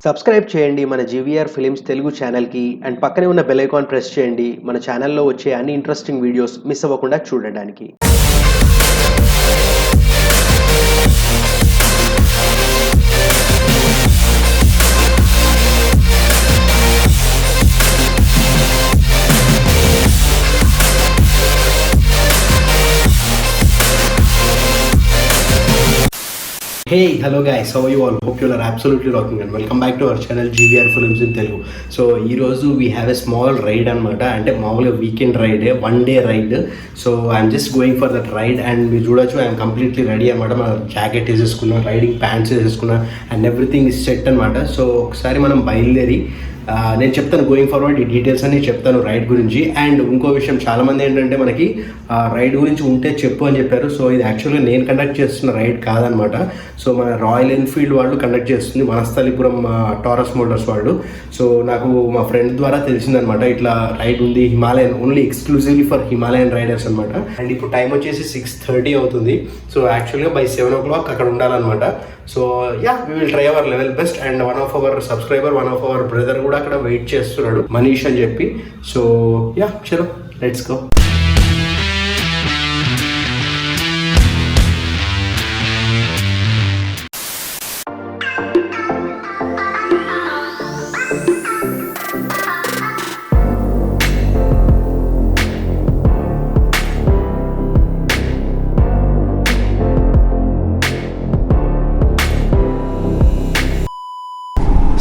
Subscribe చేయండి మన GVR films Telugu ఛానల్కి అండ్ పక్కనే ఉన్న బెల్ ఐకాన్ ప్రెస్ చేయండి మన ఛానల్లో వచ్చే అన్ని ఇంట్రెస్టింగ్ వీడియోస్ మిస్ అవ్వకుండా చూడడానికి. Hey, hello guys, how are you all? Hope you are absolutely rocking and welcome back to our channel GVR Films in Telugu. So ee roju we have a small ride anamata, ante maamuluga weekend ride, one day ride. So I'm just going for that ride and meer chudochu I am completely ready anamata. Mana jacket eseskunna, riding pants eseskunna and everything is set anamata. So okasari manam bayilderi నేను చెప్తాను going forward ఈ details అన్ని చెప్తాను ride గురించి. And ఇంకో విషయం, చాలామంది ఏంటంటే మనకి రైడ్ గురించి ఉంటే చెప్పు అని చెప్పారు. సో ఇది యాక్చువల్గా నేను కండక్ట్ చేస్తున్న రైడ్ కాదనమాట. సో మన రాయల్ ఎన్ఫీల్డ్ వాళ్ళు కండక్ట్ చేస్తుంది, వనస్థలిపురం టారస్ మోటార్స్ వాళ్ళు. సో నాకు మా ఫ్రెండ్ ద్వారా తెలిసిందనమాట ఇట్లా రైడ్ ఉంది, Himalayan, only exclusively for Himalayan riders అనమాట. అండ్ ఇప్పుడు టైం వచ్చేసి 6:30 అవుతుంది. సో యాక్చువల్గా బై 7 o'clock అక్కడ ఉండాలన్నమాట. So yeah, we will try our level best. And one of our subscriber, one of our brother కూడా అక్కడ వెయిట్ చేస్తున్నాడు, మనీష్ అని చెప్పి. సో యా, చలో let's go.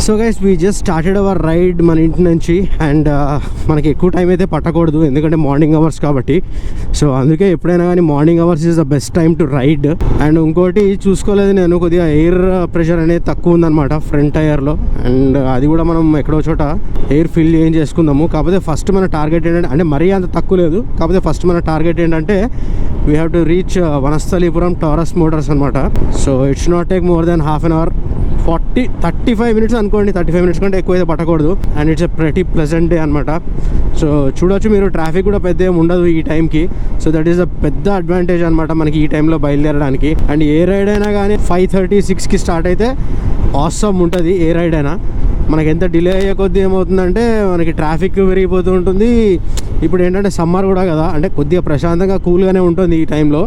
So guys, we just started our ride మన ఇంటి నుంచి. అండ్ మనకి ఎక్కువ టైం అయితే పట్టకూడదు, ఎందుకంటే మార్నింగ్ అవర్స్ కాబట్టి. సో అందుకే ఎప్పుడైనా కానీ morning hours is the best time to ride. And ఇంకోటి చూసుకోలేదు నేను, కొద్దిగా ఎయిర్ ప్రెషర్ అనేది తక్కువ ఉందన్నమాట ఫ్రంట్ టైర్లో. అండ్ అది కూడా మనం ఎక్కడో చోట ఎయిర్ ఫిల్ చేసుకుందాము. కాకపోతే ఫస్ట్ మన టార్గెట్ ఏంటంటే, అంటే మరీ అంత తక్కువ లేదు, కాకపోతే ఫస్ట్ మన టార్గెట్ ఏంటంటే we have to reach Vanasthalipuram Taurus Motors అనమాట. So it's not take more than half an hour, 35 minutes అనుకోండి. 35 మినిట్స్ కంటే ఎక్కువ అయితే పట్టకూడదు. And it's a pretty pleasant day అనమాట. సో చూడొచ్చు మీరు, ట్రాఫిక్ కూడా పెద్ద ఏమి ఉండదు ఈ టైంకి. సో దట్ ఈస్ అ పెద్ద అడ్వాంటేజ్ అనమాట మనకి ఈ టైంలో బయలుదేరడానికి. అండ్ ఏ రైడ్ అయినా కానీ 5:36కి స్టార్ట్ అయితే ఆసమ్ ఉంటుంది. ఏ రైడ్ అయినా మనకి ఎంత డిలే అయ్యే కొద్దీ ఏమవుతుందంటే మనకి ట్రాఫిక్ పెరిగిపోతూ ఉంటుంది. ఇప్పుడు ఏంటంటే సమ్మర్ కూడా కదా, అంటే కొద్దిగా ప్రశాంతంగా కూల్గానే ఉంటుంది ఈ టైంలో.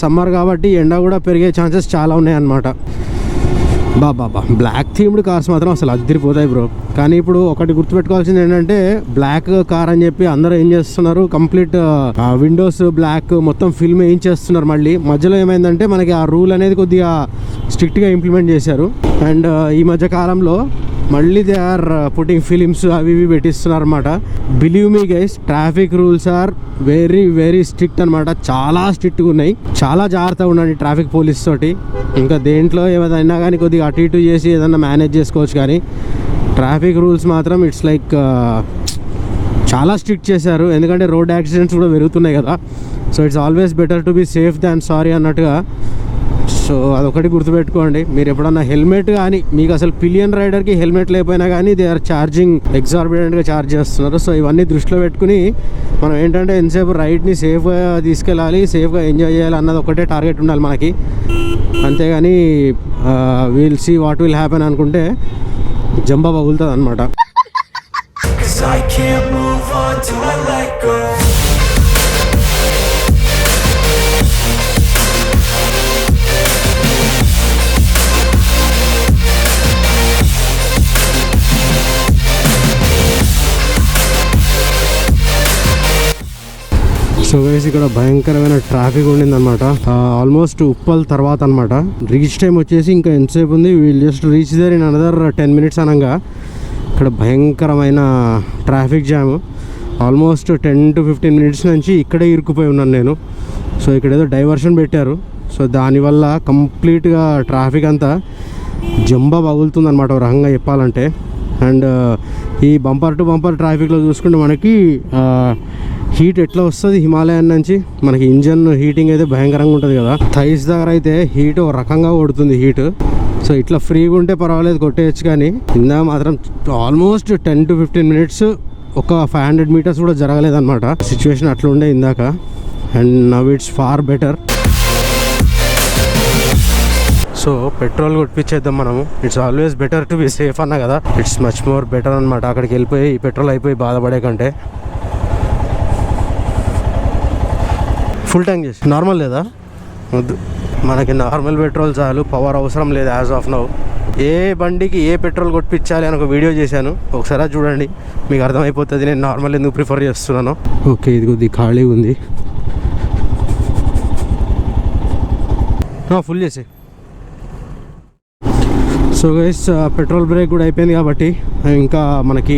సమ్మర్ కాబట్టి ఎండ కూడా పెరిగే ఛాన్సెస్ చాలా ఉన్నాయన్నమాట. బాబా బ్లాక్ థీమ్డ్ కార్స్ మాత్రం అసలు అద్దరిపోతాయి బ్రో. కానీ ఇప్పుడు ఒకటి గుర్తుపెట్టుకోవాల్సింది ఏంటంటే, బ్లాక్ కార్ అని చెప్పి అందరూ ఏం చేస్తున్నారు, కంప్లీట్ విండోస్ బ్లాక్ మొత్తం ఫిల్మ్ ఏం చేస్తున్నారు. మళ్ళీ మధ్యలో ఏమైందంటే మనకి ఆ రూల్ అనేది కొద్దిగా స్ట్రిక్ట్గా ఇంప్లిమెంట్ చేశారు. అండ్ ఈ మధ్య కాలంలో మళ్ళీ దే ఆర్ పుట్టింగ్ ఫిలిమ్స్ అవి ఇవి పెట్టిస్తున్నారు అనమాట. Believe me guys, traffic rules are very very strict అనమాట. చాలా స్ట్రిక్ట్గా ఉన్నాయి. చాలా జాగ్రత్తగా ఉండండి ట్రాఫిక్ పోలీస్ తోటి. ఇంకా దేంట్లో ఏదైనా కానీ కొద్దిగా అటు ఇటు చేసి ఏదన్నా మేనేజ్ చేసుకోవచ్చు, కానీ ట్రాఫిక్ రూల్స్ మాత్రం ఇట్స్ లైక్ చాలా స్ట్రిక్ట్ చేశారు. ఎందుకంటే రోడ్ యాక్సిడెంట్స్ కూడా పెరుగుతున్నాయి కదా. So it's always better to be safe than sorry అన్నట్టుగా. సో అదొకటి గుర్తుపెట్టుకోండి. మీరు ఎప్పుడన్నా హెల్మెట్ కానీ, మీకు అసలు పిలియన్ రైడర్కి హెల్మెట్ లేకపోయినా కానీ దే ఆర్ ఛార్జింగ్ ఎగ్జార్బిటెంట్గా ఛార్జ్ చేస్తున్నారు. సో ఇవన్నీ దృష్టిలో పెట్టుకుని మనం ఏంటంటే ఎంతసేపు రైడ్ని సేఫ్గా తీసుకెళ్ళాలి, సేఫ్గా ఎంజాయ్ చేయాలి అన్నది ఒకటే టార్గెట్ ఉండాలి మనకి. అంతేగాని will see what will happen అనుకుంటే జంబా పగులుతుంది అనమాట. సో గైస్, ఇక్కడ భయంకరమైన ట్రాఫిక్ ఉండిందనమాట. ఆల్మోస్ట్ ఉప్పల్ తర్వాత అనమాట. రీచ్ టైం వచ్చేసి ఇంకా ఎంతసేపు ఉంది, we'll just reach there in another 10 minutes అనగా ఇక్కడ భయంకరమైన traffic jam. Almost 10 to 15 minutes నుంచి ఇక్కడే ఇరుక్కుపోయి ఉన్నాను నేను. సో ఇక్కడ ఏదో డైవర్షన్ పెట్టారు. సో దానివల్ల కంప్లీట్గా ట్రాఫిక్ అంతా జంబా పగులుతుంది అనమాట ఒక రకంగా చెప్పాలంటే. అండ్ ఈ బంపర్ టు బంపర్ ట్రాఫిక్లో చూసుకుంటే మనకి హీట్ ఎట్లా వస్తుంది హిమాలయన్ నుంచి, మనకి ఇంజన్ హీటింగ్ అయితే భయంకరంగా ఉంటుంది కదా. థైస్ దగ్గర అయితే హీట్ ఒక రకంగా కొడుతుంది హీట్. సో ఇట్లా ఫ్రీగా ఉంటే పర్వాలేదు, కొట్టేయచ్చు. కానీ ఇందా మాత్రం ఆల్మోస్ట్ 10 to 15 minutes ఒక 500 meters కూడా జరగలేదన్నమాట. సిచ్యువేషన్ అట్లా ఉండే ఇందాక. And now it's far better. So petrol కొట్టించేద్దాం మనము. It's always better to be safe అన్నా కదా, ఇట్స్ మచ్ మోర్ బెటర్ అనమాట. అక్కడికి వెళ్ళిపోయి పెట్రోల్ అయిపోయి బాధపడే కంటే. ఫుల్ ట్యాంక్ చేసి నార్మల్ లేదా వద్దు, మనకి నార్మల్ పెట్రోల్ చాలు, పవర్ అవసరం లేదు యాజ్ ఆఫ్ నౌ. ఏ బండికి ఏ పెట్రోల్ కొట్టించాలి అని ఒక వీడియో చేశాను, ఒకసారి చూడండి మీకు అర్థమైపోతుంది నేను నార్మల్ ఎందుకు ప్రిఫర్ చేస్తున్నాను. ఓకే, ఇది కొద్దిగా ఖాళీగా ఉంది, ఫుల్ చేసి. సో గైస్ పెట్రోల్ బ్రేక్ కూడా అయిపోయింది కాబట్టి ఇంకా మనకి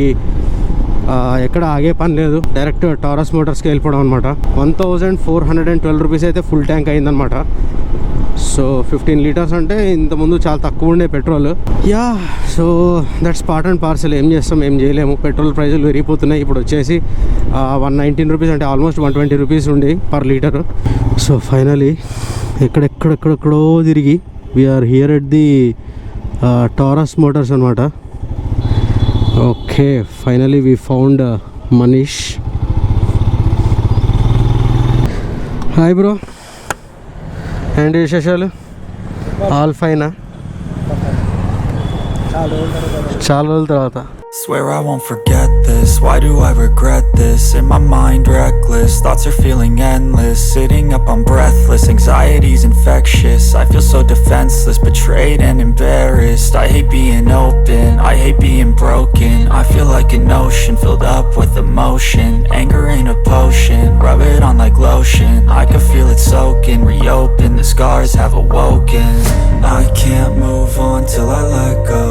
ఎక్కడ ఆగే పని లేదు, డైరెక్ట్ టారస్ మోటార్స్కి వెళ్ళిపోవడం అనమాట. 1412 రూపీస్ అయితే ఫుల్ ట్యాంక్ అయిందనమాట. సో 15 లీటర్స్ అంటే ఇంతకుముందు చాలా తక్కువ ఉండే petrol. Yeah, so that's part and parcel. ఏం చేస్తాం, ఏం చేయలేము. పెట్రోల్ ప్రైజులు పెరిగిపోతున్నాయి. ఇప్పుడు వచ్చేసి 119 రూపీస్, అంటే ఆల్మోస్ట్ 120 రూపీస్ ఉంది పర్ లీటర్. సో ఫైనలీ ఎక్కడెక్కడెక్కడో తిరిగి we are here at the Taurus Motors అనమాట. Okay, finally we found Manish. Hi bro, ఏంటి విశేషాలు? ఆల్ ఫైనా? చాలా రోజుల తర్వాత. Swear I won't forget this, why do I regret this? In my mind reckless, thoughts are feeling endless. Sitting up I'm breathless, anxiety's infectious. I feel so defenseless, betrayed and embarrassed. I hate being open, I hate being broken. I feel like an ocean filled up with emotion. Anger ain't a potion, rub it on like lotion. I can feel it soaking, reopen, the scars have awoken. I can't move on till I let go.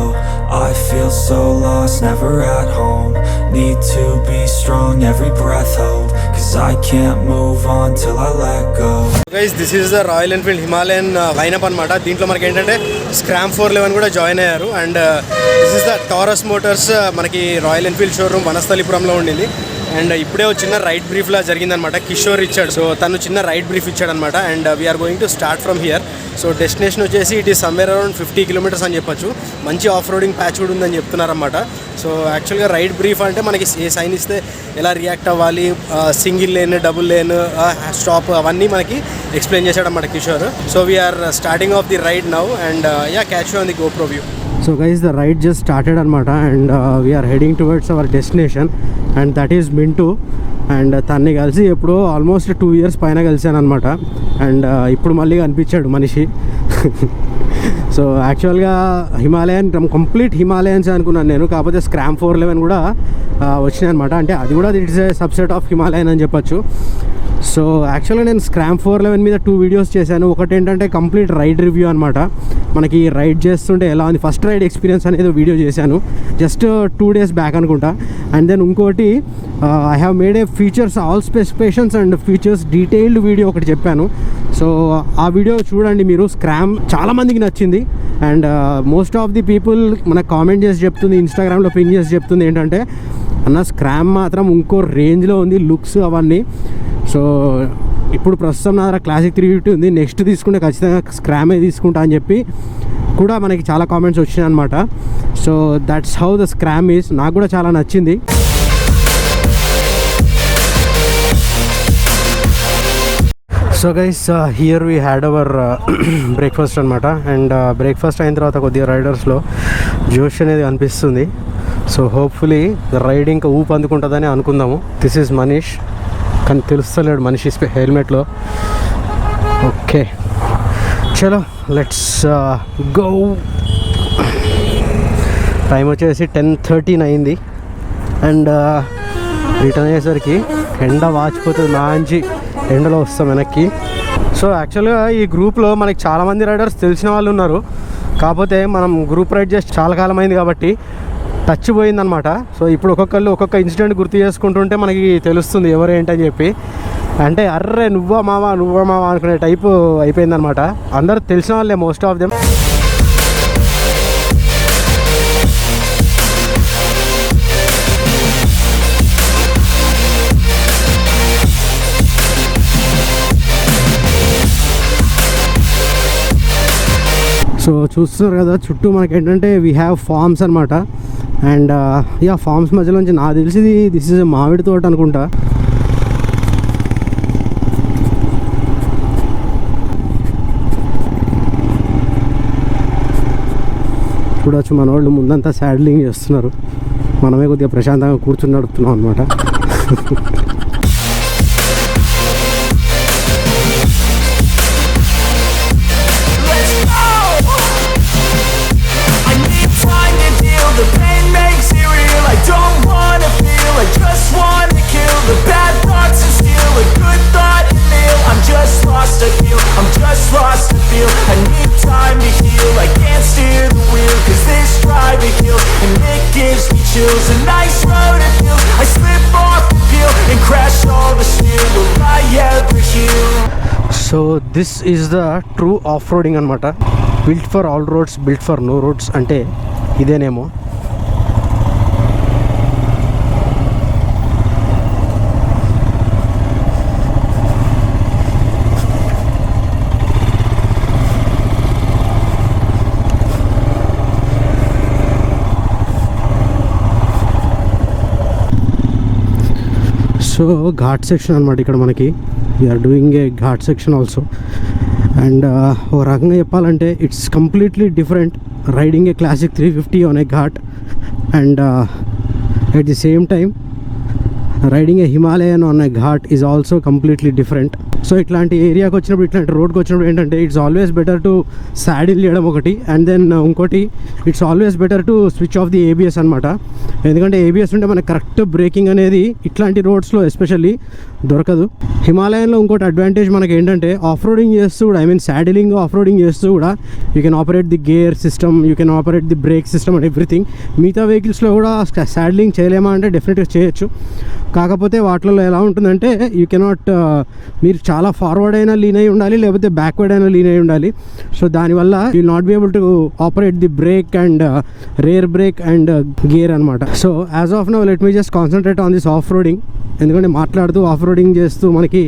I feel so lost, never at home. Need to be strong, every breath hold. Cause I can't move on till I let go. Guys, this is the Royal Enfield Himalayan lineup అనమాట. దీంట్లో మనకి ఏంటంటే Scram 411 కూడా join అయ్యారు. And this is the taurus Motors. మనకి royal Enfield showroom వనస్థలిపురంలో ఉండింది. And ఇప్పుడే ఒక చిన్న రైడ్ బ్రీఫ్లా జరిగిందనమాట. కిషోర్ ఇచ్చాడు, సో తను చిన్న రైడ్ బ్రీఫ్ ఇచ్చాడు అనమాట. And we are going to start from here. So destination వచ్చేసి it is somewhere around 50 kilometres అని చెప్పొచ్చు. మంచి ఆఫ్ రోడింగ్ ప్యాచ్ కూడా ఉందని చెప్తున్నారన్నమాట. సో యాక్చువల్గా రైడ్ బ్రీఫ్ అంటే మనకి ఏ సైన్ ఇస్తే ఎలా రియాక్ట్ అవ్వాలి, single lane, double lane, stop, అవన్నీ మనకి ఎక్స్ప్లెయిన్ చేశాడన్నమాట Kishore. So we are starting off the ride now and ya, catch you on the GoPro view. So guys, the ride just started అనమాట. And we are heading towards our destination and that is Mintu. And తన్ని కలిసి ఎప్పుడో almost 2 years పైన కలిసాను అనమాట. And ఇప్పుడు మళ్ళీ కనిపించాడు మనిషి. సో యాక్చువల్గా హిమాలయన్, కంప్లీట్ హిమాలయన్స్ అనుకున్నాను నేను. కాకపోతే స్క్రామ్ 411 కూడా వచ్చినాయి అనమాట. అంటే అది కూడా it's a subset of Himalayan అని చెప్పచ్చు. సో యాక్చువల్గా నేను స్క్రామ్ 411 మీద 2 వీడియోస్ చేశాను. ఒకటి ఏంటంటే కంప్లీట్ రైడ్ రివ్యూ అనమాట. మనకి రైడ్ చేస్తుంటే ఎలా ఉంది, ఫస్ట్ రైడ్ ఎక్స్పీరియన్స్ అనేది వీడియో చేశాను జస్ట్ 2 days బ్యాక్ అనుకుంటా. అండ్ దెన్ ఇంకోటి I have made A features, all specifications and features detailed video ఒకటి చెప్పాను. సో ఆ వీడియో చూడండి మీరు. స్క్రామ్ చాలామందికి నచ్చింది. And most of the people మనకు కామెంట్ చేసి చెప్తుంది, ఇన్స్టాగ్రామ్లో పింగ్ చేసి చెప్తుంది ఏంటంటే, అన్న స్క్రామ్ మాత్రం ఇంకో రేంజ్లో ఉంది, లుక్స్ అవన్నీ. సో ఇప్పుడు ప్రస్తుతం నా దగ్గర క్లాసిక్ 350 ఉంది. నెక్స్ట్ తీసుకుంటే ఖచ్చితంగా స్క్రామే తీసుకుంటా అని చెప్పి కూడా మనకి చాలా కామెంట్స్ వచ్చినాయి అనమాట. So that's how the Scram is. నాకు కూడా చాలా నచ్చింది. So guys, here we had our breakfast అనమాట. అండ్ బ్రేక్ఫాస్ట్ అయిన తర్వాత కొద్దిగా రైడర్స్లో జోష్ అనేది అనిపిస్తుంది. సో హోప్ఫుల్లీ రైడ్ ఇంకా ఊపు అందుకుంటుందని అనుకుందాము. దిస్ ఈజ్ మనీష్, కానీ తెలుస్తలేడు మనిషి హెల్మెట్లో. ఓకే, చలో లెట్స్ గో. టైం వచ్చేసి 10:13 అయింది. అండ్ రిటర్న్ అయ్యేసరికి ఎండ వాచిపోతుంది, మంచి ఎండలో వస్తాం వెనక్కి. సో యాక్చువల్గా ఈ గ్రూప్లో మనకి చాలామంది రైడర్స్ తెలిసిన వాళ్ళు ఉన్నారు. కాకపోతే మనం గ్రూప్ రైడ్ చేసి చాలా కాలం అయింది కాబట్టి టచ్ పోయిందనమాట. సో ఇప్పుడు ఒక్కొక్క ఇన్సిడెంట్ గుర్తు చేసుకుంటుంటే మనకి తెలుస్తుంది ఎవరు ఏంటని చెప్పి. అంటే అర్రే నువ్వా మావా అనుకునే టైపు అయిపోయిందనమాట. అందరూ తెలిసిన వాళ్ళే మోస్ట్ ఆఫ్ దెమ్. సో చూస్తున్నారు కదా చుట్టూ మనకి ఏంటంటే వీ హ్యావ్ ఫార్మ్స్ అనమాట. అండ్ యా, ఫార్మ్స్ మధ్యలో నుంచి నాకు తెలిసింది దిస్ ఇస్ మామిడి తోట అనుకుంటా. చూడొచ్చు మన వాళ్ళు ముందంతా శాడ్లింగ్ చేస్తున్నారు, మనమే కొద్దిగా ప్రశాంతంగా కూర్చుని నడుపుతున్నాం అనమాట. The pain makes it real. I don't wanna feel. I just wanna kill the bad thoughts and steal a good thought and live. I'm just lost to feel. I'm just lost to feel. I need time to heal. I can't steer the wheel 'cause this drive it kills and it gives me chills. A nice road it feels. I slip off the peel and crash all the steel. Will I ever heal? So this is the true off roading అనమాట. Built for all roads, built for no roads అంటే ఇదేనేమో. So ghat section అనమాట ఇక్కడ మనకి. We are doing a ghat section also. And ఓ రకంగా చెప్పాలంటే it's completely different riding a classic 350 on a ghat and at the same time riding a Himalayan on a ghat is also completely different. So ఇట్లాంటి ఏరియాకి వచ్చినప్పుడు, ఇట్లాంటి రోడ్కి వచ్చినప్పుడు ఏంటంటే it's always better to saddle చేయడం ఒకటి, అండ్ దెన్ ఇంకోటి it's always better to switch off the ABS అనమాట. ఎందుకంటే ఏబిఎస్ ఉంటే మనకు కరెక్ట్ బ్రేకింగ్ అనేది ఇట్లాంటి రోడ్స్లో ఎస్పెషల్లీ దొరకదు. హిమాలయన్లో ఇంకోటి అడ్వాంటేజ్ మనకి ఏంటంటే ఆఫ్ రోడింగ్ చేస్తూ కూడా, ఐ మీన్ సాడిలింగ్ ఆఫ్ రోడింగ్ చేస్తూ కూడా you can operate the gear system, you can operate the break system and everything. మిగతా వెహికల్స్లో కూడా సాడిలింగ్ చేయలేమా అంటే డెఫినెట్గా చేయొచ్చు. కాకపోతే వాటిలో ఎలా ఉంటుందంటే యూ కెనాట్, మీరు చాలా ఫార్వర్డ్ అయినా లీన్ అయి ఉండాలి, లేకపోతే బ్యాక్వర్డ్ అయినా లీన్ అయి ఉండాలి. సో దానివల్ల you not be able to operate the brake and rear brake and gear అనమాట. So as of now let me just concentrate on this off roading. ఎందుకంటే మాట్లాడుతూ ఆఫ్ రోడింగ్ చేస్తూ మనకి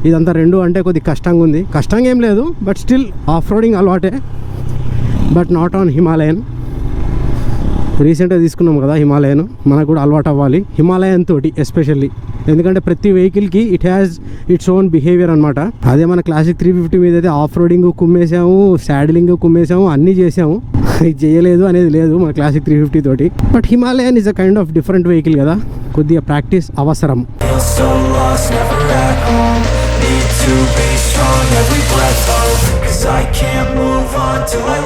ఇదంతా రెండు అంటే కొద్దిగా కష్టంగా ఉంది. కష్టంగా ఏం లేదు, బట్ స్టిల్ ఆఫ్ రోడింగ్ అలవాటే, బట్ నాట్ ఆన్ హిమాలయన్. రీసెంట్గా తీసుకున్నాం కదా హిమాలయన్, మనకు కూడా అలవాటు అవ్వాలి హిమాలయన్ తోటి ఎస్పెషల్లీ. ఎందుకంటే ప్రతి వెహికల్కి it has its own behaviour అనమాట. అదే మన క్లాసిక్ 350 మీద అయితే ఆఫ్ రోడింగ్ కుమ్మేసాము, సాడిలింగ్ కుమ్మేసాము, అన్నీ చేసాము. ఇది చేయలేదు అనేది లేదు మన క్లాసిక్ 350 తోటి. But Himalayan is a kind of different vehicle కదా, కొద్దిగా ప్రాక్టీస్ అవసరం. Need to be strong, every breath hold, 'cause I can't move on till I